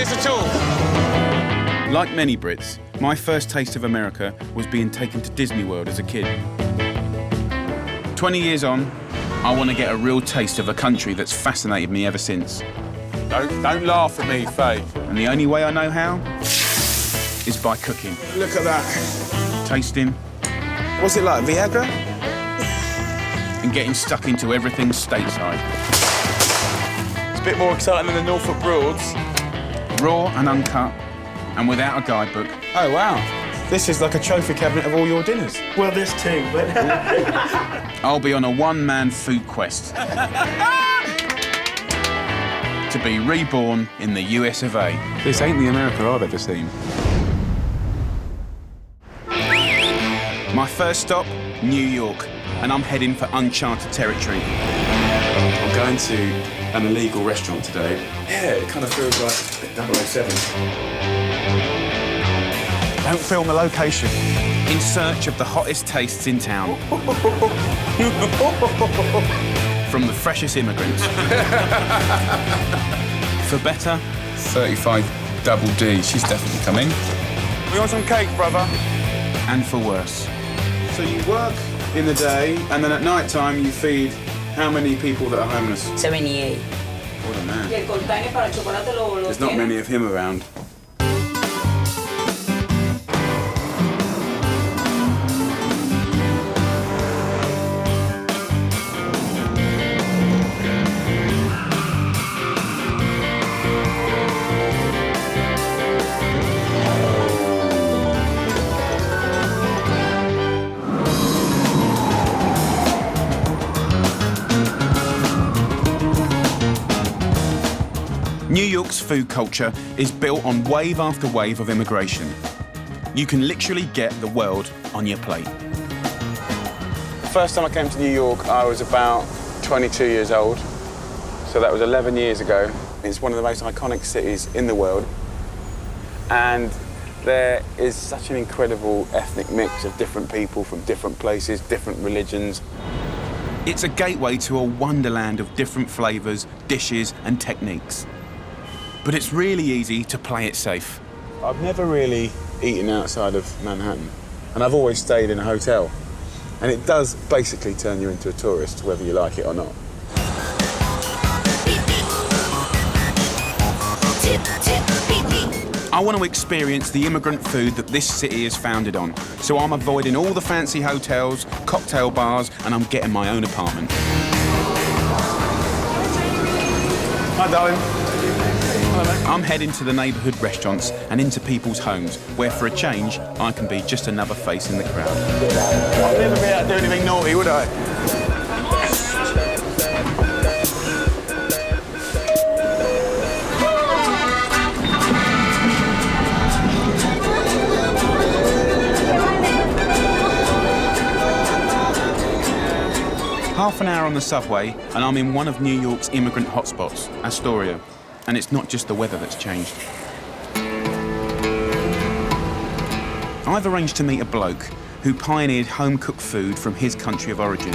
this at all. Like many Brits, my first taste of America was being taken to Disney World as a kid. 20 years on, I want to get a real taste of a country that's fascinated me ever since. Don't laugh at me, Faye. And the only way I know how is by cooking. Look at that. Tasting. What's it like, Viagra? And getting stuck into everything stateside. It's a bit more exciting than the Norfolk Broads. Raw and uncut, and without a guidebook. Oh, wow. This is like a trophy cabinet of all your dinners. Well, this too, but... I'll be on a one-man food quest. To be reborn in the US of A. This ain't the America I've ever seen. My first stop, New York, and I'm heading for uncharted territory. I'm going to an illegal restaurant today. Yeah, it kind of feels like 007. Don't film the location. In search of the hottest tastes in town. From the freshest immigrants. For better. 35 double D. She's definitely coming. We want some cake, brother. And for worse. So you work in the day, and then at night time you feed how many people that are homeless? 78. What a man. There's not many of him around. New York's food culture is built on wave after wave of immigration. You can literally get the world on your plate. The first time I came to New York, I was about 22 years old. So that was 11 years ago. It's one of the most iconic cities in the world. And there is such an incredible ethnic mix of different people from different places, different religions. It's a gateway to a wonderland of different flavours, dishes and techniques. But it's really easy to play it safe. I've never really eaten outside of Manhattan, and I've always stayed in a hotel. And it does basically turn you into a tourist, whether you like it or not. I want to experience the immigrant food that this city is founded on, so I'm avoiding all the fancy hotels, cocktail bars, and I'm getting my own apartment. Hi, darling. I'm heading to the neighbourhood restaurants and into people's homes, where for a change, I can be just another face in the crowd. I'd never be out doing anything naughty, would I? Half an hour on the subway, and I'm in one of New York's immigrant hotspots, Astoria. And it's not just the weather that's changed. I've arranged to meet a bloke who pioneered home-cooked food from his country of origin.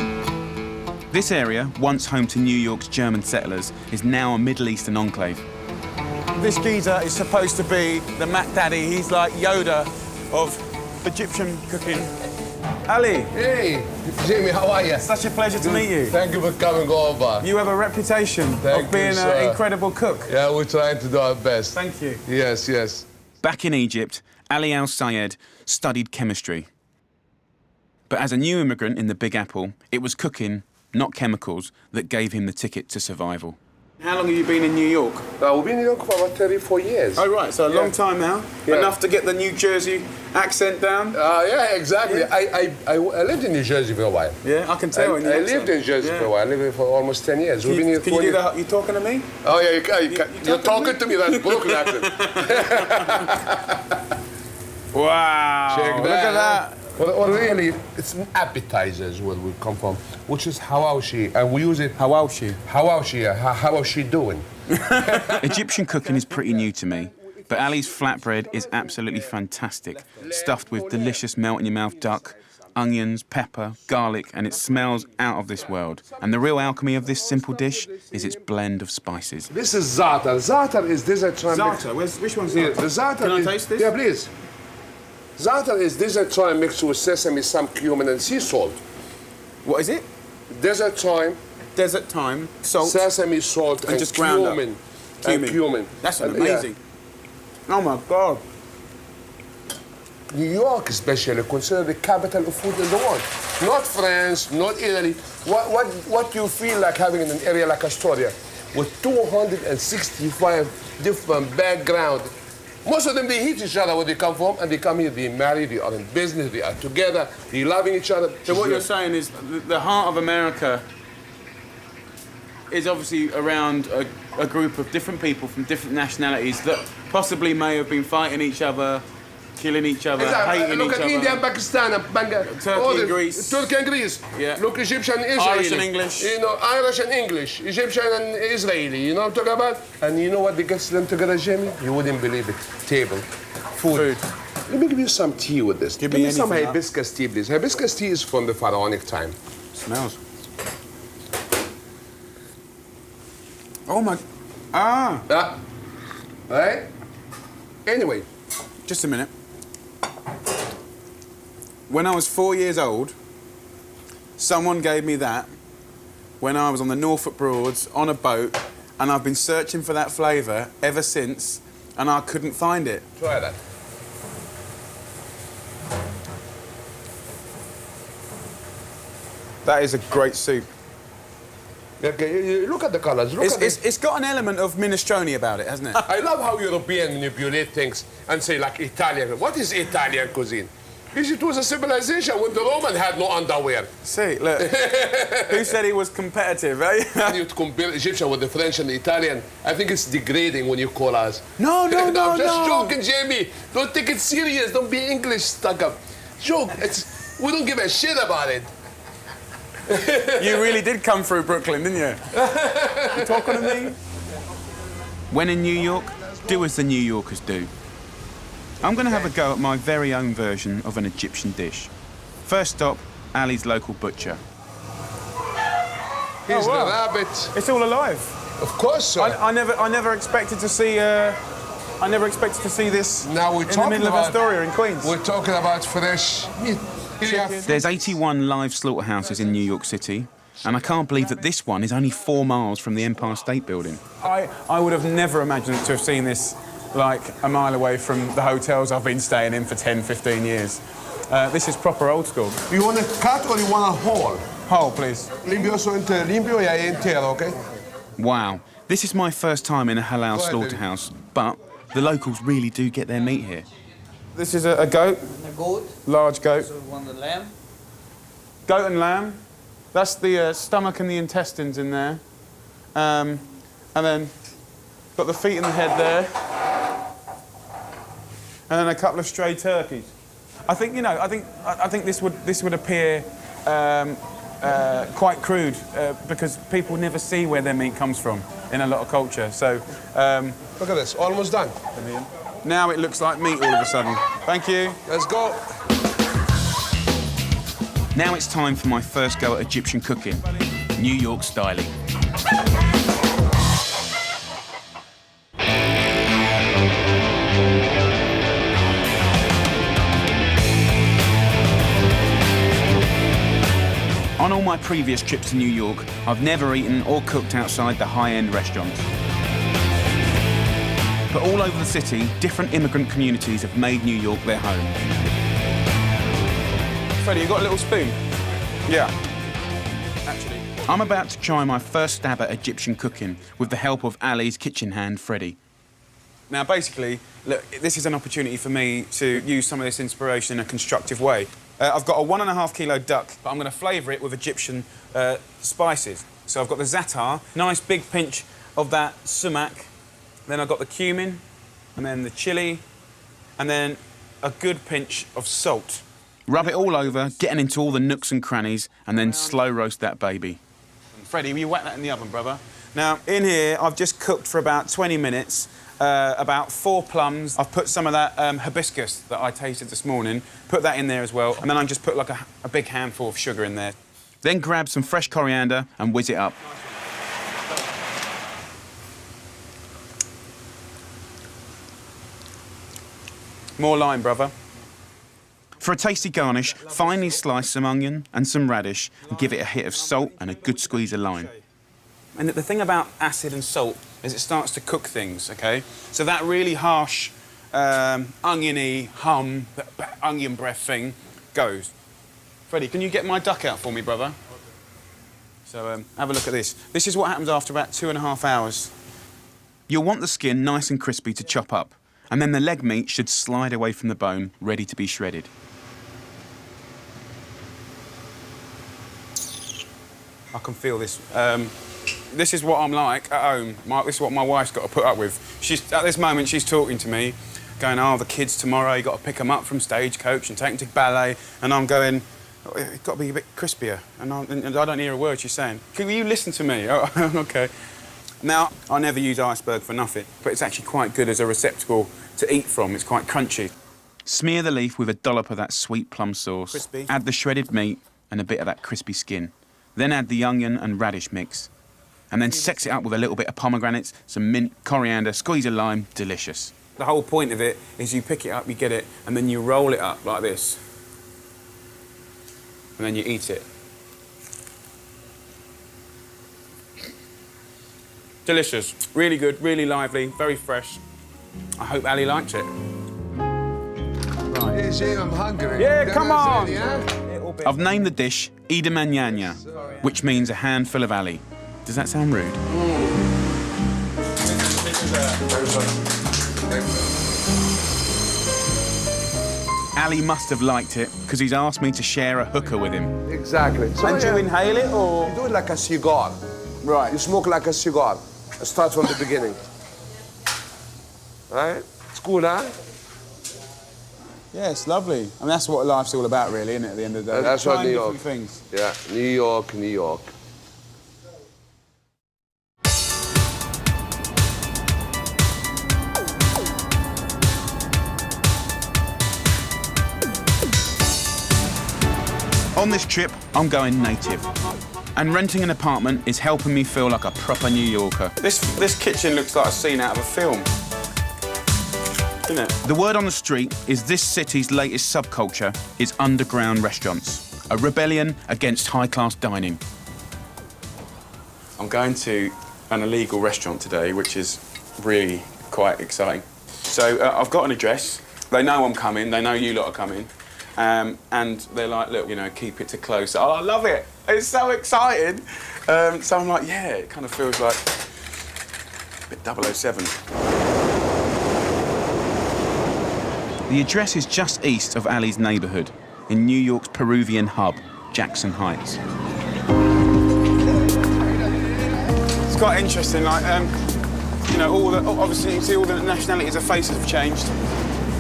This area, once home to New York's German settlers, is now a Middle Eastern enclave. This geezer is supposed to be the Mac Daddy. He's like Yoda of Egyptian cooking. Ali. Hey, Jimmy, how are you? Such a pleasure to meet you. Thank you for coming over. You have a reputation of being an incredible cook. Yeah, we're trying to do our best. Thank you. Yes, yes. Back in Egypt, Ali Al-Sayed studied chemistry. But as a new immigrant in the Big Apple, it was cooking, not chemicals, that gave him the ticket to survival. How long have you been in New York? We've been in New York for about 34 years. Oh, right, so a long time now. Yeah. Enough to get the New Jersey accent down? Yeah, exactly. Yeah. I lived in New Jersey for a while. Yeah, I can tell. I lived in Jersey for a while. I lived here for almost 10 years. Can you do that? You talking to me? Oh, yeah, you can. You're talking to me. That's Brooklyn accent. Wow. Check that. Look at that. Well, really, it's an appetizer is what we come from, which is hawashi, and we use it... Hawashi. Hawashi, how is she doing? Egyptian cooking is pretty new to me, but Ali's flatbread is absolutely fantastic, stuffed with delicious melt-in-your-mouth duck, onions, pepper, garlic, and it smells out of this world. And the real alchemy of this simple dish is its blend of spices. This is za'atar. Za'atar is desert thyme. Za'atar? Which one's that? The za'atar. Can I taste this? Yeah, please. Za'atar is desert thyme mixed with sesame, some cumin, and sea salt. What is it? Desert thyme, Desert thyme, salt, sesame, salt, and just ground up. cumin. Cumin. And cumin. That's And, amazing. Oh my God. New York, especially, considered the capital of food in the world. Not France, not Italy. What you feel like having in an area like Astoria, with 265 different backgrounds. Most of them, they hate each other where they come from, and they come here, they marry, they are in business, they are together, they loving each other. So what you're saying is the heart of America is obviously around a group of different people from different nationalities that possibly may have been fighting each other, killing each other, hating Look each at other. India, Pakistan, Turkey and Greece. Turkey and Greece. Yeah. Look, Egyptian and Israeli. Irish and English. You know, Irish and English. Egyptian and Israeli. You know what I'm talking about? And you know what they gets them together, Jamie? You wouldn't believe it. Table. Food. Let me give you some tea with this. Give me me some anything, hibiscus tea, please. Hibiscus tea is from the pharaonic time. Smells. Oh my. Ah. Right? Anyway. Just a minute. When I was 4 years old, someone gave me that when I was on the Norfolk Broads on a boat, and I've been searching for that flavour ever since, and I couldn't find it. Try that. That is a great soup. Okay, look at the colors. It's got an element of minestrone about it, hasn't it? I love how Europeans manipulate things and say, like, Italian. What is Italian cuisine? Because it was a civilization when the Roman had no underwear. See, look. Who said he was competitive, eh? When you compare Egyptian with the French and the Italian, I think it's degrading when you call us. No. I'm just joking, Jamie. Don't take it serious. Don't be English stuck up. Joke. We don't give a shit about it. You really did come through Brooklyn, didn't you? You talking to me? When in New York, do as the New Yorkers do. I'm going to have a go at my very own version of an Egyptian dish. First stop, Ali's local butcher. Here's the rabbit. It's all alive. Of course, so. I never expected to see. I never expected to see this Now we're in the talking middle of about Astoria in Queens. We're talking about fresh meat. There's 81 live slaughterhouses in New York City, and I can't believe that this one is only 4 miles from the Empire State Building. I would have never imagined to have seen this like a mile away from the hotels I've been staying in for 10, 15 years. This is proper old school. You want a cut or you want a whole? Whole, please. Limpio e intero, okay? Wow, this is my first time in a halal slaughterhouse, but the locals really do get their meat here. This is a goat. A goat. Large goat. So one the lamb. Goat and lamb. That's the stomach and the intestines in there. And then got the feet and the head there. And then a couple of stray turkeys. I think, you know, I think this would appear quite crude because people never see where their meat comes from in a lot of culture. So Look at this, almost done. now it looks like meat all of a sudden. Thank you. Let's go. Now it's time for my first go at Egyptian cooking, New York styling. On all my previous trips to New York, I've never eaten or cooked outside the high-end restaurants. But all over the city, different immigrant communities have made New York their home. Freddie, you got a little spoon? Yeah. Actually. I'm about to try my first stab at Egyptian cooking with the help of Ali's kitchen hand, Freddie. Now, basically, look, this is an opportunity for me to use some of this inspiration in a constructive way. I've got a 1.5 kilo duck, but I'm going to flavour it with Egyptian spices. So I've got the za'atar, nice big pinch of that sumac, then I've got the cumin, and then the chilli, and then a good pinch of salt. Rub it all over, getting into all the nooks and crannies, and then slow roast that baby. Freddie, will you whack that in the oven, brother? Now, in here, I've just cooked for about 20 minutes, about 4 plums. I've put some of that hibiscus that I tasted this morning, put that in there as well, and then I just put like a big handful of sugar in there. Then grab some fresh coriander and whiz it up. More lime, brother. For a tasty garnish, finely slice some onion and some radish and give it a hit of salt and a good squeeze of lime. And the thing about acid and salt is it starts to cook things, OK? So that really harsh, oniony that onion breath thing goes. Freddie, can you get my duck out for me, brother? So have a look at this. This is what happens after about 2.5 hours. You'll want the skin nice and crispy to chop up, and then the leg meat should slide away from the bone, ready to be shredded. I can feel this. This is what I'm like at home. This is what my wife's got to put up with. At this moment, she's talking to me, going, oh, the kids tomorrow, you've got to pick them up from stagecoach and take them to ballet. And I'm going, oh, it's got to be a bit crispier. And I don't hear a word she's saying. Will you listen to me? Oh, OK. Now, I never use iceberg for nothing, but it's actually quite good as a receptacle to eat from. It's quite crunchy. Smear the leaf with a dollop of that sweet plum sauce. Crispy. Add the shredded meat and a bit of that crispy skin. Then add the onion and radish mix. And then sex it up with a little bit of pomegranates, some mint, coriander, squeeze of lime. Delicious. The whole point of it is you pick it up, you get it, and then you roll it up like this. And then you eat it. Delicious. Really good, really lively, very fresh. I hope Ali liked it. Right. Yeah, I'm hungry. Yeah, come on! I've named the dish Ida Mañana, which means a handful of Ali. Does that sound rude? Ali must have liked it, because he's asked me to share a hookah with him. Exactly. So And do you inhale it, or...? You do it like a cigar. Right. You smoke like a cigar. Start from the beginning. Right? It's cool, huh? Yeah, it's lovely. I mean, that's what life's all about, really, isn't it, at the end of the day? That's what New York. Things. Yeah, New York, New York. On this trip, I'm going native. And renting an apartment is helping me feel like a proper New Yorker. This kitchen looks like a scene out of a film. Isn't it? The word on the street is this city's latest subculture is underground restaurants, a rebellion against high-class dining. I'm going to an illegal restaurant today, which is really quite exciting. So I've got an address. They know I'm coming. They know you lot are coming. And they're like, look, you know, keep it to close. Oh, I love it. It's so exciting. So I'm like, yeah, it kind of feels like a bit 007. The address is just east of Ali's neighbourhood, in New York's Peruvian hub, Jackson Heights. It's quite interesting, like, you know, obviously you can see all the nationalities of faces have changed.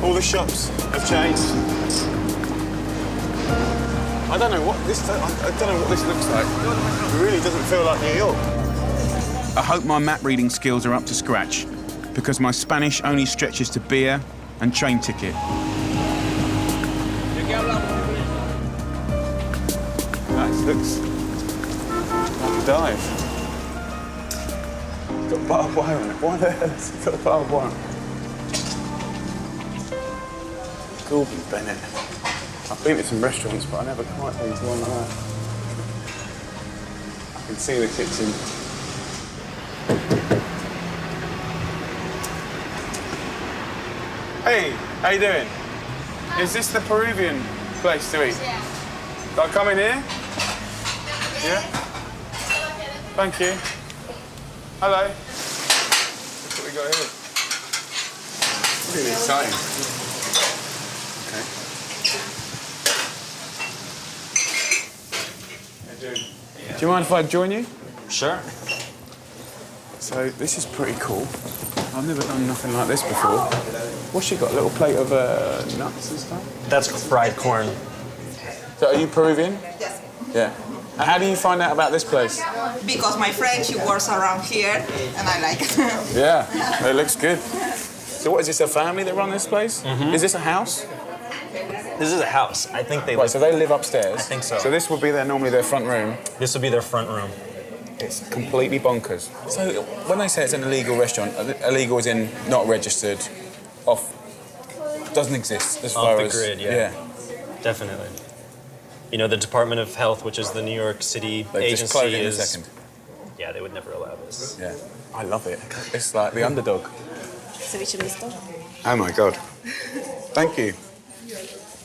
All the shops have changed. I don't know what this looks like. It really doesn't feel like New York. I hope my map reading skills are up to scratch, because my Spanish only stretches to beer and train ticket. That looks like a dive. It's got barbed wire on it. Why the hell has it got barbed wire on it? Gordon Bennett. I've been to some restaurants, but I never quite been to one like that. I can see the kitchen. Hey, how you doing? Is this the Peruvian place to eat? Yeah. Do I come in here? Yeah? Thank you. Hello. Look what we got here. Really exciting. Okay. Do you mind if I join you? Sure. So this is pretty cool. I've never done nothing like this before. What's she got? A little plate of nuts and stuff? That's fried corn. So are you Peruvian? Yes. Yeah. And how do you find out about this place? because my friend, she works around here, and I like it. Yeah, it looks good. So what, is this a family that run this place? Mm-hmm. Is this a house? This is a house. I think they Right, live... so they live upstairs? I think so. So this would be normally their front room? This would be their front room. It's completely bonkers. So when they say it's an illegal restaurant, illegal is in not registered, off, doesn't exist as far as... Off the grid, yeah. Definitely. You know, the Department of Health, which is the New York City They agency, just close it in a is... second. Yeah, they would never allow this. Yeah, I love it. It's like the underdog. Ceviche mixto. Oh my God. Thank you.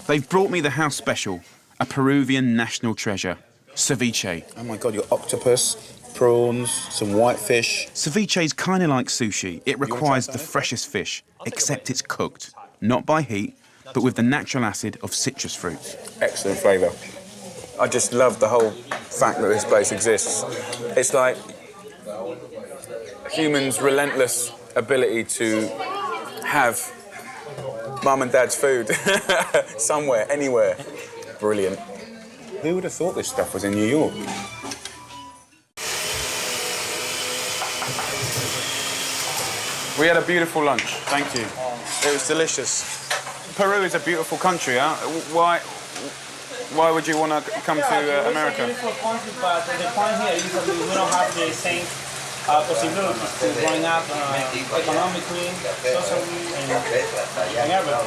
They've brought me the house special, a Peruvian national treasure, ceviche. Oh my God, your octopus, prawns, some white fish. Ceviche's kind of like sushi. It requires the freshest fish, except it's cooked, not by heat, but with the natural acid of citrus fruit. Excellent flavour. I just love the whole fact that this place exists. It's like humans' relentless ability to have mum and dad's food somewhere, anywhere. Brilliant. Who would have thought this stuff was in New York? We had a beautiful lunch, thank you. It was delicious. Peru is a beautiful country, huh? Why would you want to come to America? It's a beautiful country, but the point here is that we don't have the same possibilities to growing up economically, socially, and everything.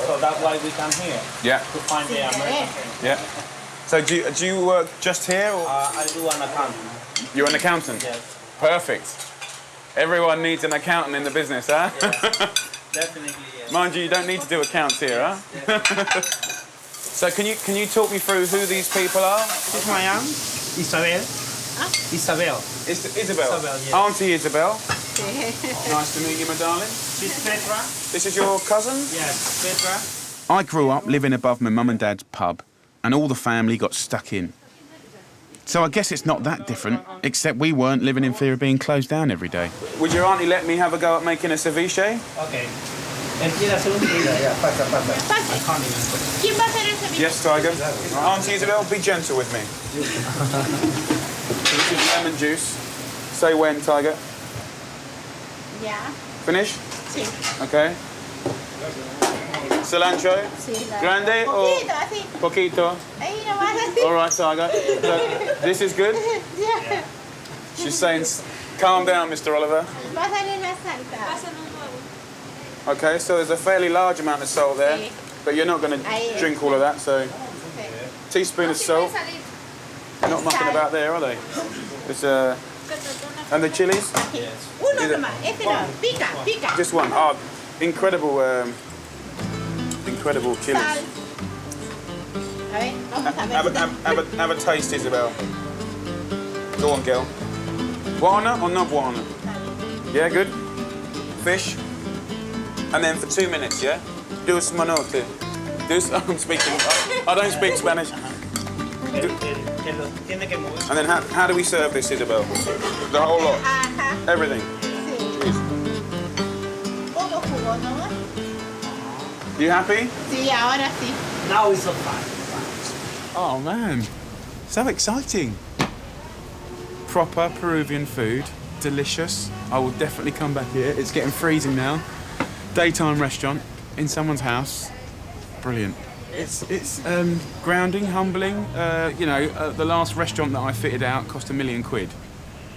So that's why we come here. Yeah. To find the American thing. Yeah. So do you work just here? Or? I do an accounting. You're an accountant? Yes. Perfect. Everyone needs an accountant in the business, huh? Yes. Definitely, yes. Mind you, you don't need to do accounts here, huh? So can you talk me through who these people are? This is my aunt, Isabel. Isabel. Isabel? Isabel, yes. Auntie Isabel. Nice to meet you, my darling. She's Petra. This is your cousin? Yes, Petra. I grew up living above my mum and dad's pub, and all the family got stuck in. So I guess it's not that different, except we weren't living in fear of being closed down every day. Would your auntie let me have a go at making a ceviche? Okay. Empieza a hacer un pasa. ¿Quién va a hacer el ceviche? Yes, Tiger. Auntie Isabel, be gentle with me. This is lemon juice. Say when, Tiger. Ya. Finish? Sí. Okay. Cilantro? Sí. Grande or Poquito, así. poquito? Ahí nomás así. All right, Tiger. So, this is good? Ya. She's saying, calm down, Mr. Oliver. Pásale la salsa. Okay, so there's a fairly large amount of salt there, Sí. but you're not going to Ahí. drink all of that, so teaspoon of salt. Not mucking about there, are they? It's and the chilies? Uno nomás. Este no. Pica. Just one. Oh, incredible, incredible chilies. Sal. A ver, vamos a ver. Have a taste, Isabel. Go on, girl. Guana or no guana? Yeah, good. Fish. And then for 2 minutes, yeah? Dos manote. I'm speaking. I don't speak Spanish. And then how do we serve this, Isabel? The whole lot? Ajá. Everything? Sí. Please. Todo jugo, ¿no? You happy? Sí, ahora sí. Now it's so fine. Oh man, so exciting. Proper Peruvian food, delicious. I will definitely come back here. It's getting freezing now. Daytime restaurant in someone's house. Brilliant. It's grounding, humbling. The last restaurant that I fitted out cost £1 million.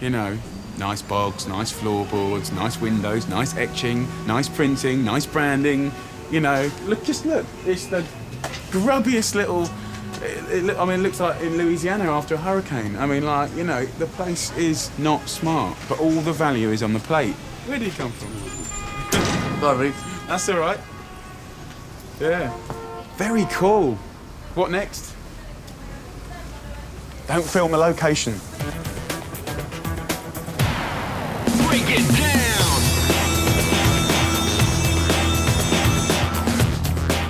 You know, nice bogs, nice floorboards, nice windows, nice etching, nice printing, nice branding. You know, look. It's the grubbiest little. It looks like in Louisiana after a hurricane. I mean, like, you know, the place is not smart, but all the value is on the plate. Where did he come from? Sorry. That's all right. Yeah. Very cool. What next? Don't film the location. Break it down.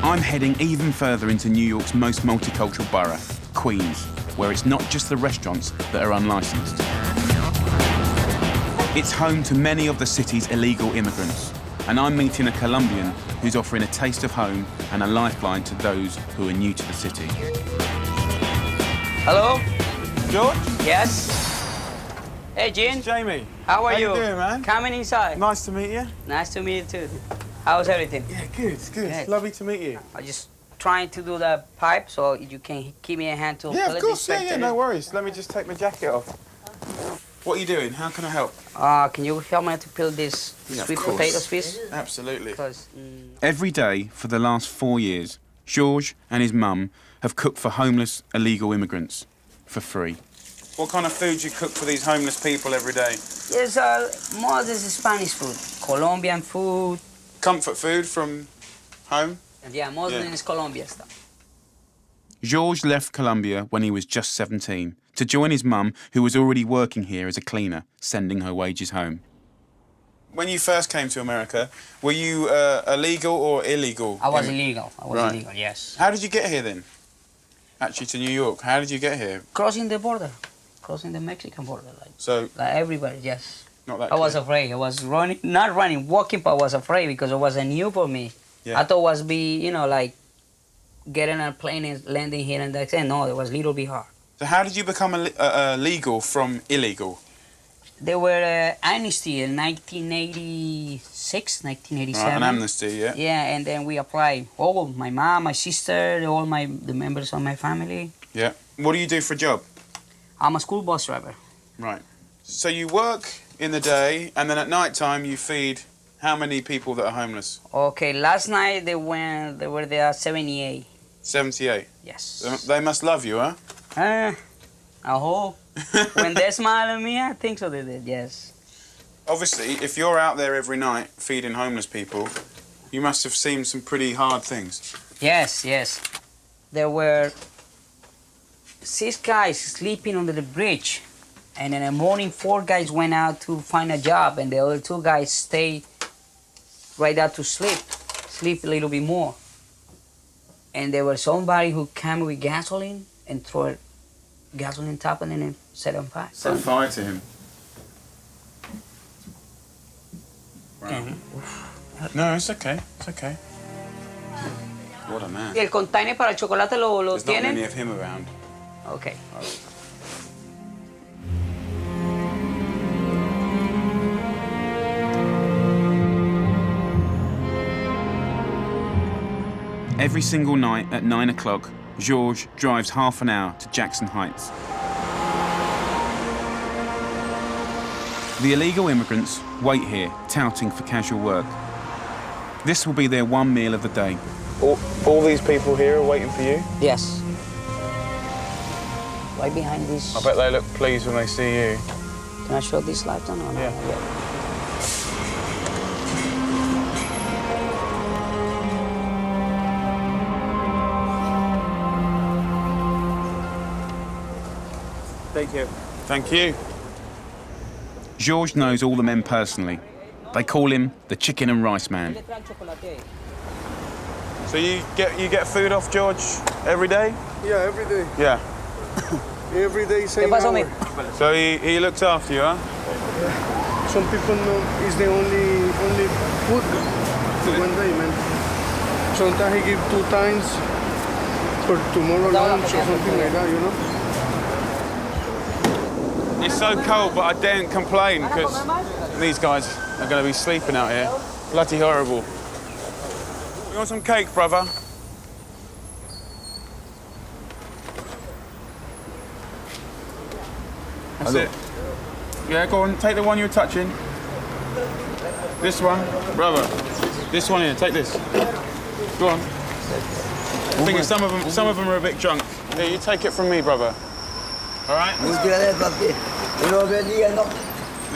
I'm heading even further into New York's most multicultural borough, Queens, where it's not just the restaurants that are unlicensed. It's home to many of the city's illegal immigrants, and I'm meeting a Colombian who's offering a taste of home and a lifeline to those who are new to the city. Hello? George? Yes? Hey, Jean. Jamie. How are you doing, man? Coming inside. Nice to meet you. Nice to meet you too. How's everything? Yeah, good, good. Good. Lovely to meet you. I'm just trying to do the pipe, so you can give me a hand to Yeah, pull of it, course. Yeah, inspect no it. worries. Let me just take my jacket off. What are you doing? How can I help? Can you help me to peel this Yeah, of sweet course. potatoes, please? Absolutely. Because Every day for the last 4 years, George and his mum have cooked for homeless illegal immigrants for free. What kind of food do you cook for these homeless people every day? there's more this Spanish food, Colombian food. Comfort food from home? And yeah, most Yeah. of it is Colombian stuff. George left Colombia when he was just 17 to join his mum, who was already working here as a cleaner, sending her wages home. When you first came to America, were you illegal or illegal? I was illegal. I was Right. illegal, yes. How did you get here then? Actually, to New York. How did you get here? Crossing the border, crossing the Mexican border, So, like everybody, yes. not that I was clear. afraid. I was running, not running, walking, but I was afraid because it wasn't new for me. Yeah. I thought it was like getting on a plane and landing here and that's it. No, it was a little bit hard. So how did you become legal from illegal? There were amnesty in 1986, 1987. Right, an amnesty, yeah? Yeah, and then we applied. All my mom, my sister, all the members of my family. Yeah. What do you do for a job? I'm a school bus driver. Right. So you work in the day, and then at night time you feed how many people that are homeless? Okay, last night they were there 78. 78. Yes. They must love you, huh? I hope. When they smile at me, I think so they did, yes. Obviously, if you're out there every night feeding homeless people, you must have seen some pretty hard things. Yes, yes. There were 6 guys sleeping under the bridge. And in the morning, 4 guys went out to find a job, and the other 2 guys stayed right out to sleep a little bit more. And there was somebody who came with gasoline and threw gasoline top and then set on fire. Set fire to him. And No, it's okay. It's okay. What a man. ¿Y el container para el chocolate lo There's not many tienen? of him around. Okay. Every single night at 9 o'clock, George drives half an hour to Jackson Heights. The illegal immigrants wait here, touting for casual work. This will be their one meal of the day. All these people here are waiting for you? Yes. Right behind this. I bet they look pleased when they see you. Can I show this light on or no? Yeah. Thank you. Thank you. George knows all the men personally. They call him the chicken and rice man. So you get food off George every day? Yeah, every day. Yeah. Every day, ¿Qué same pasó, hour. mi? So he looks after you, huh? Some people know it's the only food for one day, man. Sometimes he give 2 times for tomorrow lunch or something like that, you know? It's so cold, but I daren't complain because these guys are going to be sleeping out here. Bloody horrible. You want some cake, brother? That's it. Yeah, go on, take the one you're touching. This one, brother. This one here, take this. Go on. I think some of them are a bit drunk. Here, you take it from me, brother. All right? There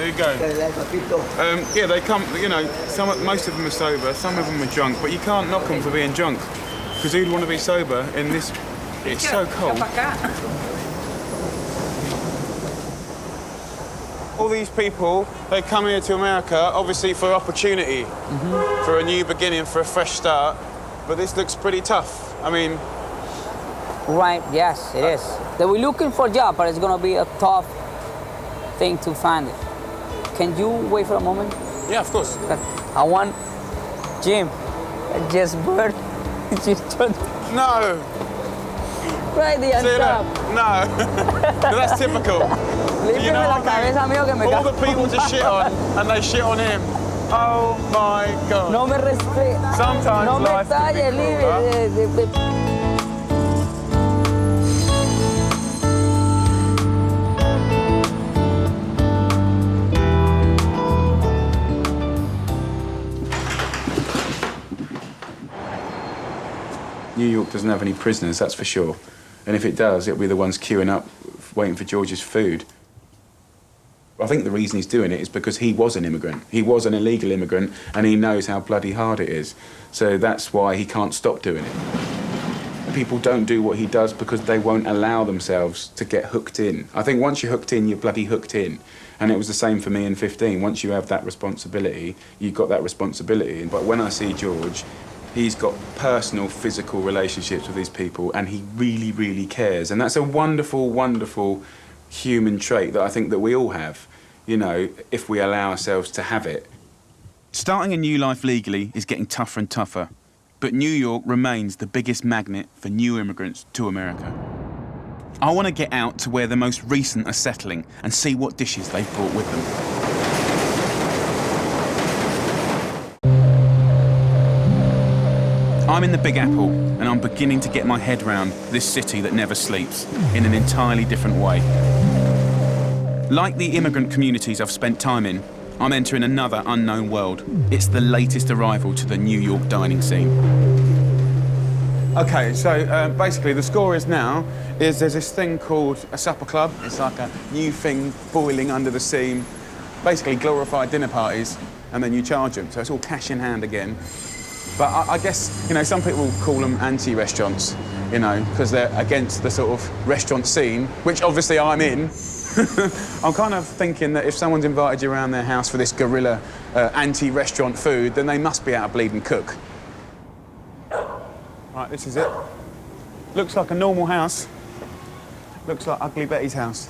you go. Yeah, they come, you know, most of them are sober, some of them are drunk, but you can't knock them for being drunk. Because who'd want to be sober in this, it's so cold. All these people, they come here to America, obviously for opportunity, for a new beginning, for a fresh start, but this looks pretty tough. I mean... Right, yes, it is. They were looking for a job, but it's going to be a tough thing to find it. Can you wait for a moment? Yeah, of course. I want Jim. I just bird. No! Right there on See top. that? No. That's typical. Límpiame la cabeza, amigo, que me all cago. the people to shit on, and they shit on him. Oh my God. No me respeta. Sometimes No me life can be talles, cruel, huh? New York doesn't have any prisoners, that's for sure. And if it does, it'll be the ones queuing up, waiting for George's food. I think the reason he's doing it is because he was an immigrant. He was an illegal immigrant, and he knows how bloody hard it is. So that's why he can't stop doing it. People don't do what he does because they won't allow themselves to get hooked in. I think once you're hooked in, you're bloody hooked in. And it was the same for me in 15. Once you have that responsibility, you've got that responsibility. But when I see George, he's got personal, physical relationships with these people, and he really, really cares. And that's a wonderful, wonderful human trait that I think that we all have, you know, if we allow ourselves to have it. Starting a new life legally is getting tougher and tougher, but New York remains the biggest magnet for new immigrants to America. I want to get out to where the most recent are settling and see what dishes they've brought with them. I'm in the Big Apple, and I'm beginning to get my head round this city that never sleeps in an entirely different way. Like the immigrant communities I've spent time in, I'm entering another unknown world. It's the latest arrival to the New York dining scene. Okay, so basically the score is now there's this thing called a supper club. It's like a new thing boiling under the seam, basically glorified dinner parties, and then you charge them. So it's all cash in hand again. But I guess, you know, some people call them anti-restaurants, you know, because they're against the sort of restaurant scene, which obviously I'm in. I'm kind of thinking that if someone's invited you around their house for this guerrilla anti-restaurant food, then they must be out of bleeding cook. Right, this is it. Looks like a normal house. Looks like Ugly Betty's house.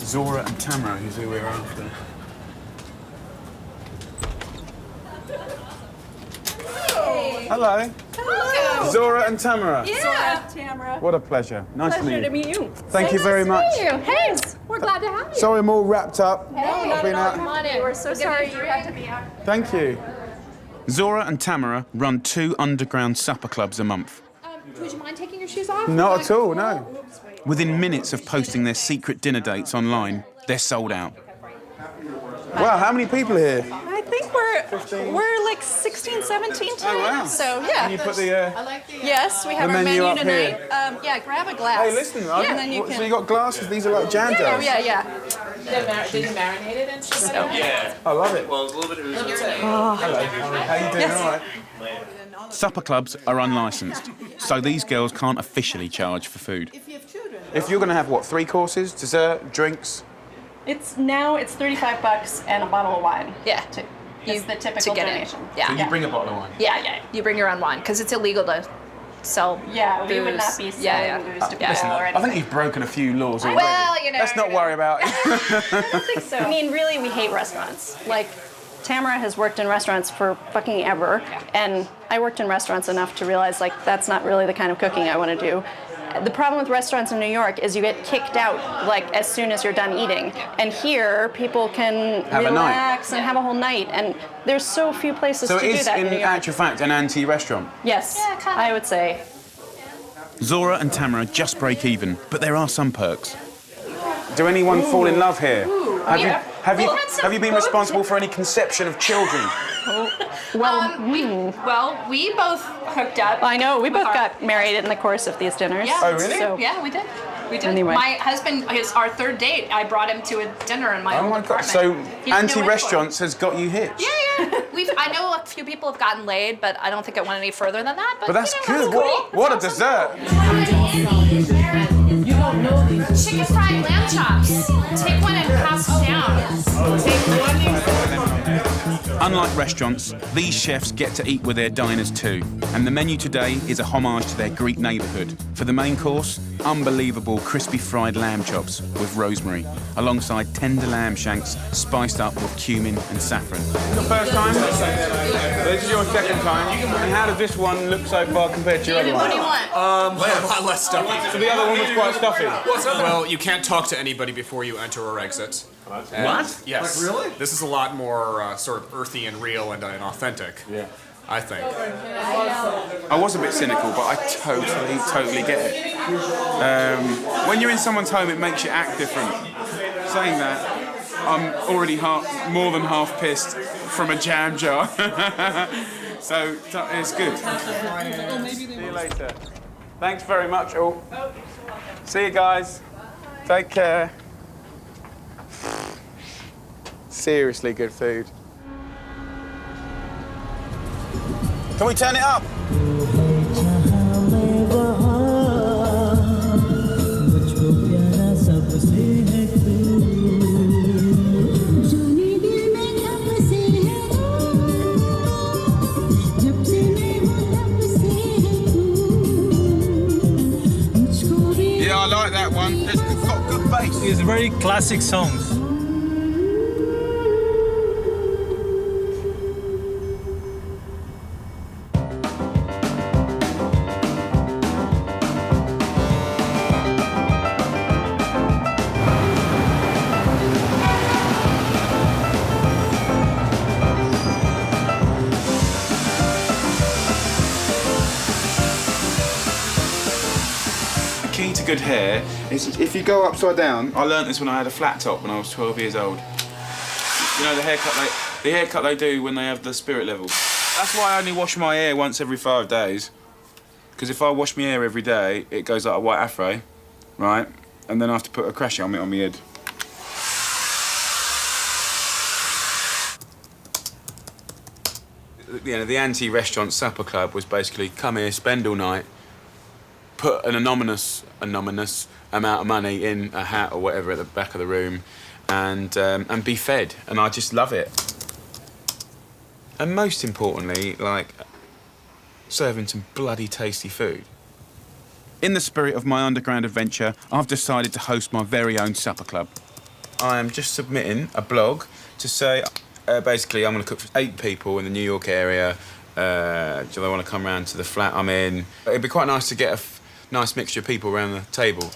Zora and Tamara is who we're after. Hey. Hello. Hello. Zora and Tamara. Yeah. Zora, Tamara. What a pleasure. Nice Pleasure to meet you. to meet you. Thank you very much. Nice to meet you. Hey, we're glad to have you. Sorry I'm all wrapped up. No, not at all. Come on in. We're so sorry you had to be out. Thank you. Zora and Tamara run 2 underground supper clubs a month. Would you mind taking your shoes off? Not at all, no. Within minutes of posting their secret dinner dates online, they're sold out. Wow, how many people are here? I think we're like 16, 17 today. Oh, wow. So, yeah. And you put the... Yes, we have the our menu menu up tonight. here. Yeah, grab a glass. Hey, listen, and then you can... so you got glasses? These are like jam jars. Yeah. Did you marinate it and stuff? Yeah. I love it. Well, a little bit of Hello. How you doing? All right. Supper clubs are unlicensed, so these girls can't officially charge for food. If you're going to have, what, 3 courses? Dessert, drinks? It's $35 and a bottle of wine. Yeah. It's the typical donation. Yeah. So you bring a bottle of wine? Yeah. You bring your own wine, because it's illegal to sell booze. We would not be selling booze to people Listen, or I anything. think you've broken a few laws already. Well, you know. Let's not worry about it. I don't think so. I mean, really, we hate restaurants. Like, Tamara has worked in restaurants for fucking ever, and I worked in restaurants enough to realize, like, that's not really the kind of cooking I want to do. The problem with restaurants in New York is you get kicked out, like, as soon as you're done eating. And here, people can have relax and have a whole night, and there's so few places So to it do is, that in New in York. actual fact, an anti-restaurant? Yes, I would say. Zora and Tamara just break even, but there are some perks. Do anyone fall in love here? Have you been responsible for any conception of children? Well, we both hooked up. I know, we both got married in the course of these dinners. Yeah. Oh, really? So, Yeah, we did. Anyway. My husband, our third date, I brought him to a dinner in my Oh old my God! apartment. So He didn't know anti-restaurants has got you hitched. Yeah. I know a few people have gotten laid, but I don't think it went any further than that. But that's you know, good. that's cool. What a dessert! Chicken fried lamb chops. Take one and pass it down. Take one. Unlike restaurants, these chefs get to eat with their diners too, and the menu today is a homage to their Greek neighbourhood. For the main course, unbelievable crispy fried lamb chops with rosemary, alongside tender lamb shanks spiced up with cumin and saffron. Your first time? This is your second time. And how does this one look so far compared to your other one? What do you want? A lot less stuffy. So the other one was quite stuffy. Well, you can't talk to anybody before you enter or exit. And What? Yes. Like, really? This is a lot more sort of earthy and real and authentic. Yeah. I think. I was a bit cynical, but I totally get it. When you're in someone's home, it makes you act different. Saying that, I'm already more than half pissed from a jam jar. So it's good. See you later. Thanks very much, all. See you guys. Take care. Seriously good food. Can we turn it up? Yeah, I like that one. It's got good bass. It's very classic songs. Key to good hair is if you go upside down. I learnt this when I had a flat top when I was 12 years old. You know the haircut they do when they have the spirit level. That's why I only wash my hair once every 5 days. Because if I wash my hair every day, it goes like a white afro, right? And then I have to put a crash helmet on my head. You know, the anti-restaurant supper club was basically come here, spend all night, put an anonymous amount of money in a hat or whatever at the back of the room, and be fed. And I just love it. And most importantly, like, serving some bloody tasty food. In the spirit of my underground adventure, I've decided to host my very own supper club. I am just submitting a blog to say, basically, I'm going to cook for 8 people in the New York area. Do they want to come round to the flat I'm in? It'd be quite nice to get a nice mixture of people around the table.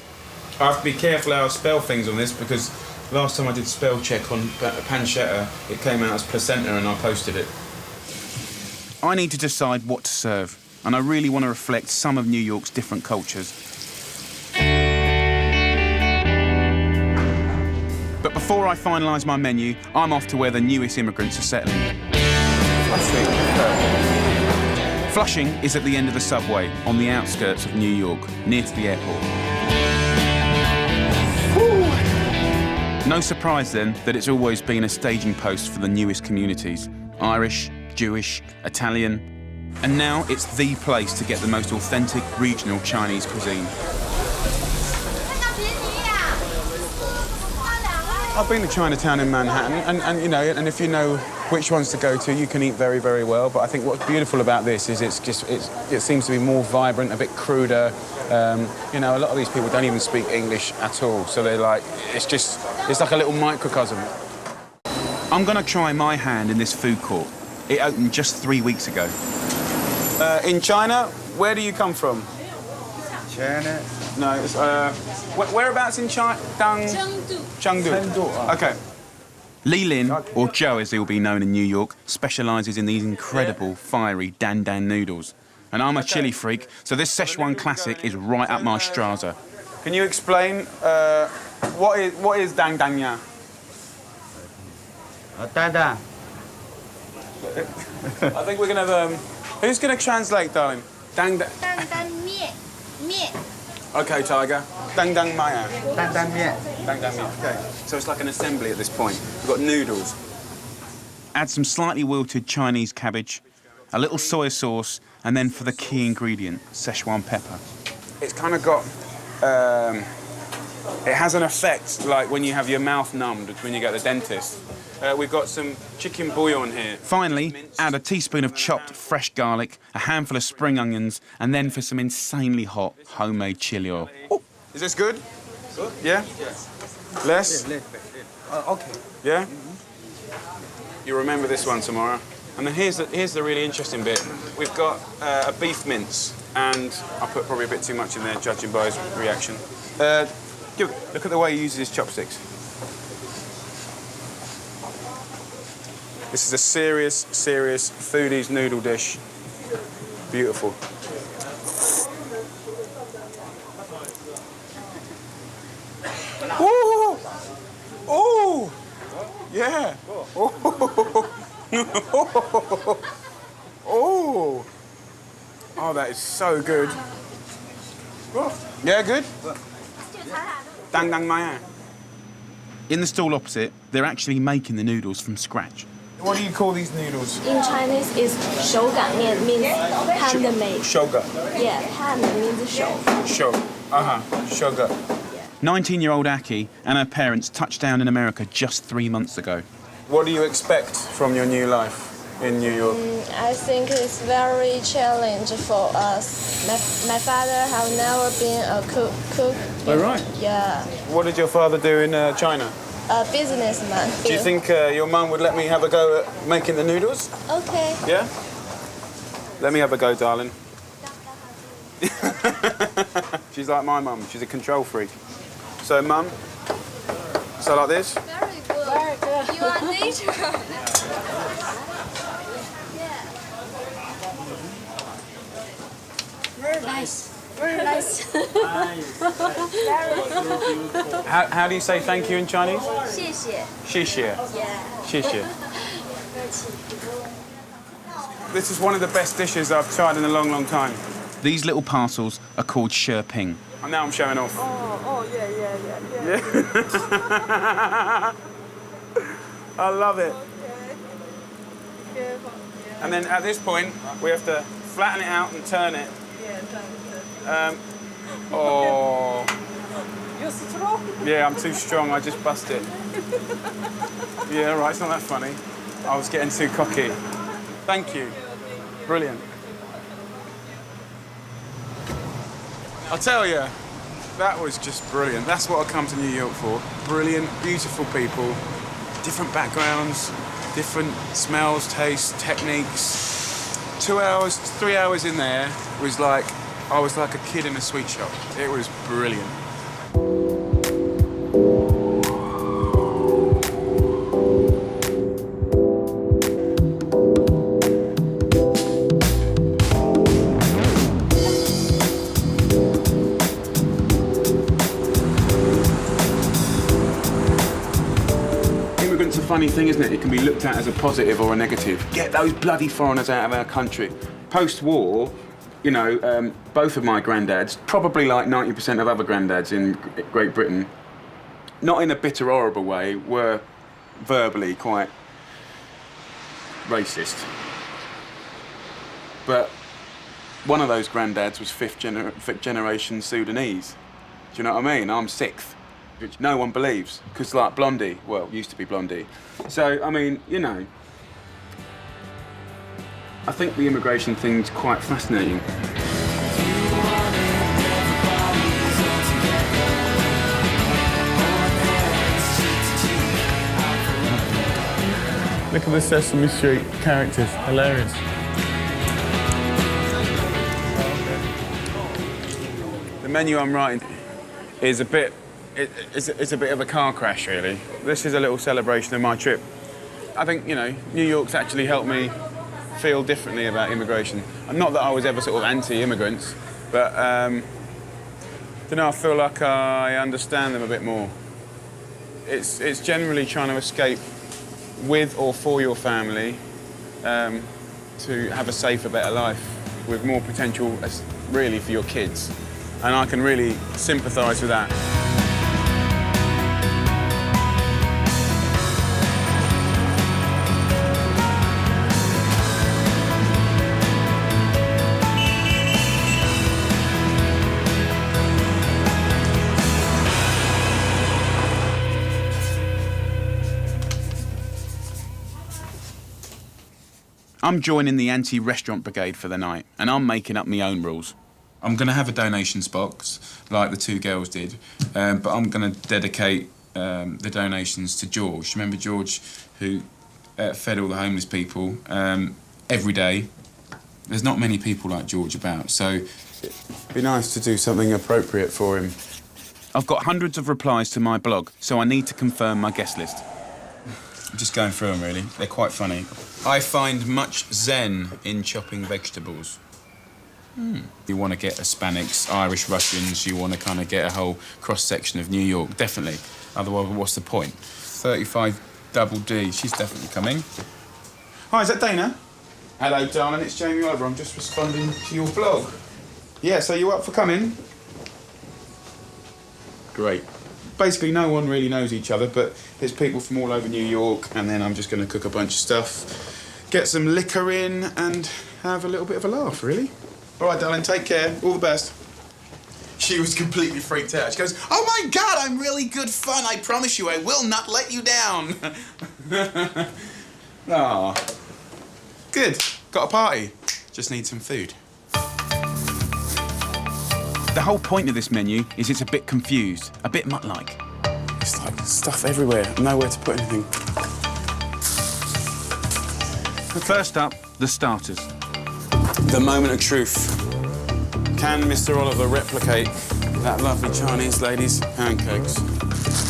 I have to be careful how I spell things on this because last time I did spell check on pancetta, it came out as placenta and I posted it. I need to decide what to serve, and I really want to reflect some of New York's different cultures. But before I finalise my menu, I'm off to where the newest immigrants are settling. Flushing is at the end of the subway, on the outskirts of New York, near to the airport. Woo! No surprise then that it's always been a staging post for the newest communities. Irish, Jewish, Italian, and now it's the place to get the most authentic regional Chinese cuisine. I've been to Chinatown in Manhattan, and you know, and if you know which ones to go to, you can eat very, very well. But I think what's beautiful about this is it seems to be more vibrant, a bit cruder. You know, a lot of these people don't even speak English at all, so they're like, it's like a little microcosm. I'm gonna try my hand in this food court. It opened just 3 weeks ago. In China, where do you come from? China. No, it's, whereabouts in China? Chengdu. Okay. Li Lin, or Joe as he'll be known in New York, specialises in these incredible, fiery dan-dan noodles. And I'm a chili freak, so this Szechuan classic is right up my straza. Can you explain what is dan-dan ya? Dan-dan. I think we're going to have... who's going to translate, darling? Dan-dan... OK, Tiger. Dan-dan maya. Dan-dan miet. Dan-dan miet. OK. So it's like an assembly at this point. We've got noodles. Add some slightly wilted Chinese cabbage, a little soy sauce, and then for the key ingredient, Szechuan pepper. It's kind of got It has an effect like when you have your mouth numbed when you go to the dentist. We've got some chicken bouillon here. Finally, add a teaspoon of chopped fresh garlic, a handful of spring onions, and then for some insanely hot homemade chili oil. Oh, is this good? Good. Yeah? Yes. Less? Okay. Yeah? You'll remember this one tomorrow. And then here's the really interesting bit. We've got a beef mince, and I put probably a bit too much in there, judging by his reaction. Look at the way he uses his chopsticks. This is a serious foodie's noodle dish. Beautiful. Ooh! Ooh! Yeah! Oh! Oh, that is so good. Yeah, good? Dang dang maya. In the stall opposite, they're actually making the noodles from scratch. What do you call these noodles? In Chinese, it's 手擀面 means handmade. 手擀. Yeah, hand means show. Show. Show. 19-year-old Aki and her parents touched down in America just 3 months ago. What do you expect from your new life in New York? I think it's very challenging for us. My father have never been a cook. Oh, right. Yeah. What did your father do in China? A businessman. Do you think your mum would let me have a go at making the noodles? Okay. Yeah? Let me have a go, darling. She's like my mum. She's a control freak. So, mum, so like this? Very good. Very good. You are nature. Very nice. Very nice. How do you say thank you in Chinese? 谢谢. 谢谢. Yeah. 谢谢. This is one of the best dishes I've tried in a long, long time. These little parcels are called shirping. And now I'm showing off. Yeah. I love it. And then at this point, we have to flatten it out and turn it. Oh. You're strong. Yeah, I'm too strong. I just bust it. Yeah, right. It's not that funny. I was getting too cocky. Thank you. Brilliant. I'll tell you, that was just brilliant. That's what I come to New York for. Brilliant, beautiful people, different backgrounds, different smells, tastes, techniques. 2 hours, 3 hours in there was like, I was like a kid in a sweet shop. It was brilliant. Immigrants are a funny thing, isn't it? It can be looked at as a positive or a negative. Get those bloody foreigners out of our country. Post-war, you know, both of my granddads, probably like 90% of other granddads in Great Britain, not in a bitter, horrible way, were verbally quite racist. But one of those granddads was fifth generation Sudanese. Do you know what I mean? I'm sixth, which no one believes, because like Blondie, well, used to be Blondie. So, I mean, you know, I think the immigration thing's quite fascinating. Look at the Sesame Street characters, hilarious. The menu I'm writing is a bit, it's a bit of a car crash, really. This is a little celebration of my trip. I think, you know, New York's actually helped me feel differently about immigration. And not that I was ever sort of anti-immigrants, but I don't know, I feel like I understand them a bit more. It's generally trying to escape with or for your family to have a safer, better life with more potential, really, for your kids. And I can really sympathise with that. I'm joining the anti-restaurant brigade for the night, and I'm making up my own rules. I'm going to have a donations box, like the two girls did, but I'm going to dedicate the donations to George. Remember George, who fed all the homeless people every day? There's not many people like George about, so it'd be nice to do something appropriate for him. I've got hundreds of replies to my blog, so I need to confirm my guest list. I'm just going through them, really. They're quite funny. I find much zen in chopping vegetables. You want to get Hispanics, Irish, Russians, you want to kind of get a whole cross-section of New York, definitely. Otherwise, what's the point? 35 Double D, she's definitely coming. Hi, is that Dana? Hello, darling, it's Jamie Oliver. I'm just responding to your blog. Yeah, so you up for coming? Great. Basically, no one really knows each other, but there's people from all over New York, and then I'm just going to cook a bunch of stuff, get some liquor in, and have a little bit of a laugh, really. All right, darling, take care. All the best. She was completely freaked out. She goes, "Oh, my God, I'm really good fun. I promise you, I will not let you down." Ah, good. Got a party. Just need some food. The whole point of this menu is it's a bit confused, a bit mutt-like. It's like stuff everywhere, nowhere to put anything. First up, the starters. The moment of truth. Can Mr. Oliver replicate that lovely Chinese lady's pancakes?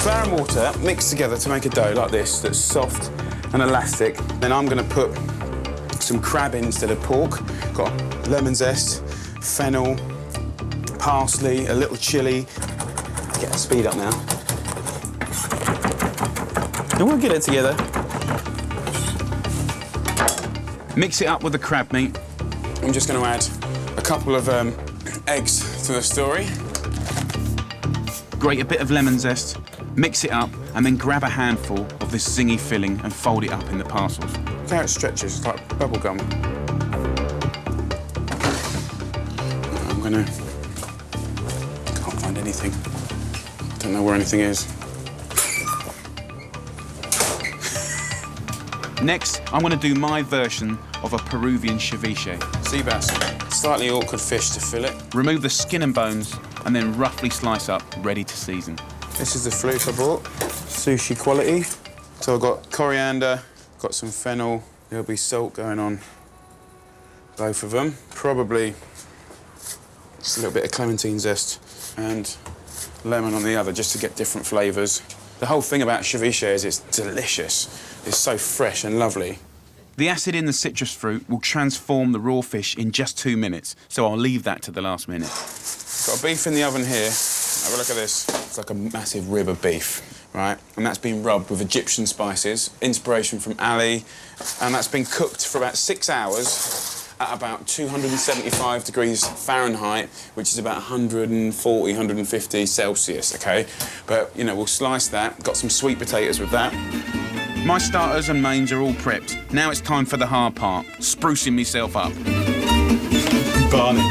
Flour and water mixed together to make a dough like this that's soft and elastic. Then I'm going to put some crab in instead of pork. Got lemon zest, fennel, parsley, a little chilli. Get the speed up now. And we'll get it together. Mix it up with the crab meat. I'm just going to add a couple of eggs to the story. Grate a bit of lemon zest, mix it up, and then grab a handful of this zingy filling and fold it up in the parcels. Look how it stretches, it's like bubble gum. I'm gonna... Can't find anything. Don't know where anything is. Next, I'm going to do my version of a Peruvian ceviche. Sea bass, slightly awkward fish to fillet. Remove the skin and bones, and then roughly slice up, ready to season. This is the fluke I bought, sushi quality. So I've got coriander, got some fennel. There'll be salt going on both of them. Probably just a little bit of clementine zest and lemon on the other, just to get different flavours. The whole thing about ceviche is it's delicious. It's so fresh and lovely. The acid in the citrus fruit will transform the raw fish in just 2 minutes, so I'll leave that to the last minute. Got a beef in the oven here. Have a look at this. It's like a massive rib of beef, right? And that's been rubbed with Egyptian spices, inspiration from Ali, and that's been cooked for about 6 hours at about 275 degrees Fahrenheit, which is about 140, 150 Celsius, OK? But, you know, we'll slice that. Got some sweet potatoes with that. My starters and mains are all prepped. Now it's time for the hard part, sprucing myself up. Barney.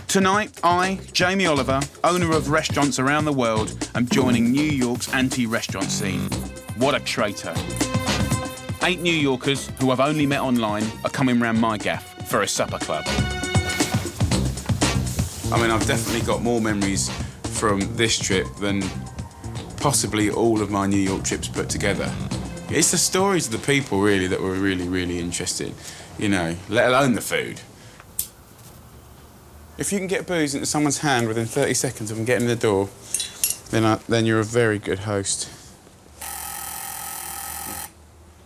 Tonight, I, Jamie Oliver, owner of restaurants around the world, am joining New York's anti-restaurant scene. What a traitor. 8 New Yorkers who I've only met online are coming round my gaff for a supper club. I mean, I've definitely got more memories from this trip than possibly all of my New York trips put together. It's the stories of the people, really, that were really, really interesting, you know, let alone the food. If you can get booze into someone's hand within 30 seconds of them getting in the door, then you're a very good host.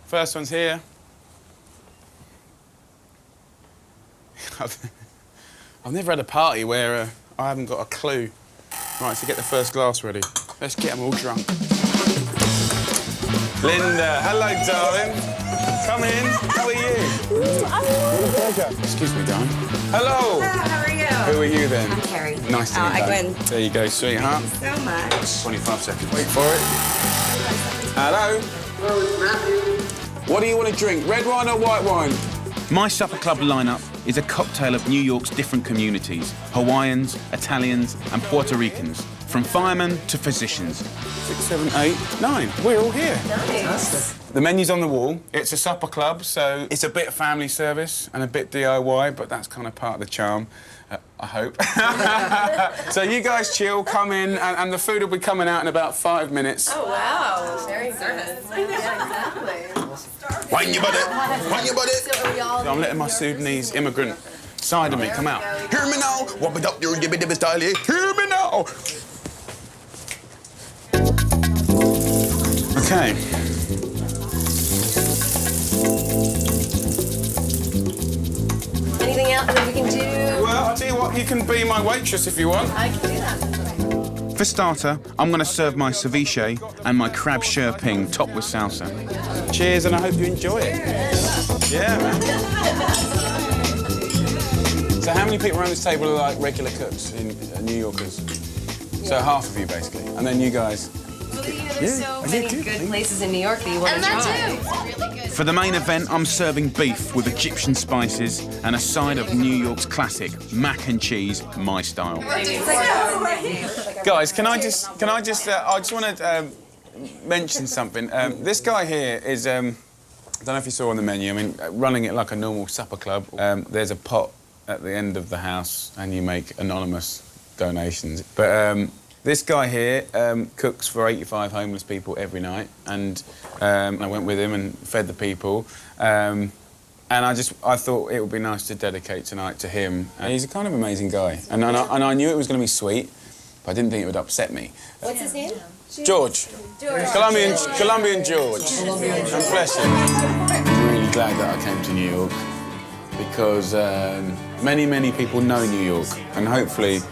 First one's here. I've never had a party where I haven't got a clue. Right, so get the first glass ready. Let's get them all drunk. Linda, hello, darling. Come in. How are you? Pleasure. Excuse me, darling. Hello. How are you? Who are you then? I'm Carrie. Nice to meet you. Gwen. There you go, sweetheart. Thanks so much. 25 seconds. Wait for it. Hello. What do you want to drink? Red wine or white wine? My supper club lineup is a cocktail of New York's different communities, Hawaiians, Italians and Puerto Ricans, from firemen to physicians. 6, 7, 8, 9. We're all here. Nice. The menu's on the wall. It's a supper club, so it's a bit family service and a bit DIY, but that's kind of part of the charm, I hope. So you guys chill, come in, and the food will be coming out in about 5 minutes. Oh, wow. Very service. Yeah, exactly. Wind your body, wind your body. So I'm letting my Sudanese immigrant side of me come out. Hear me now, what it up, your dibby dibby style, hear me now. Okay. Anything else that we can do? Well, I'll tell you what, you can be my waitress if you want. I can do that. For starter, I'm going to serve my ceviche and my crab sherping topped with salsa. Cheers, and I hope you enjoy it. Yeah, man. So how many people around this table are like regular cooks in New Yorkers? So half of you, basically. And then you guys. There's so many good places in New York that you want to try. For the main event, I'm serving beef with Egyptian spices and a side of New York's classic mac and cheese, my style. Guys, I just want to mention something. This guy here is, I don't know if you saw on the menu, I mean, running it like a normal supper club. There's a pot at the end of the house and you make anonymous donations. But this guy here cooks for 85 homeless people every night, and I went with him and fed the people. And I thought it would be nice to dedicate tonight to him. And he's a kind of amazing guy. And I knew it was going to be sweet, but I didn't think it would upset me. What's his name? George. Colombian George. And bless him. I'm really glad that I came to New York because many people know New York, and hopefully,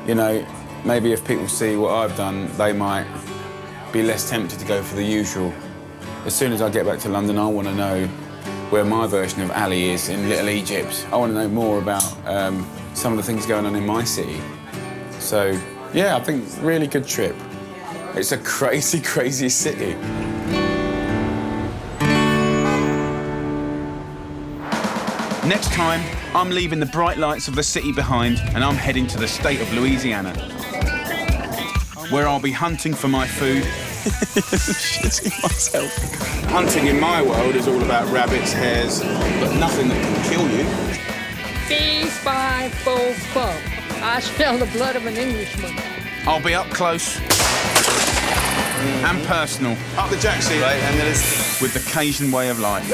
you know, maybe if people see what I've done, they might be less tempted to go for the usual. As soon as I get back to London, I want to know where my version of Ali is in Little Egypt. I want to know more about some of the things going on in my city. So, yeah, I think really good trip. It's a crazy, crazy city. Next time, I'm leaving the bright lights of the city behind and I'm heading to the state of Louisiana, where I'll be hunting for my food. Shitting myself. Hunting in my world is all about rabbits, hares, but nothing that can kill you. 3, 5, 4, 4. I smell the blood of an Englishman. I'll be up close and personal. Up the jack seat, right? And then it's with the Cajun way of life.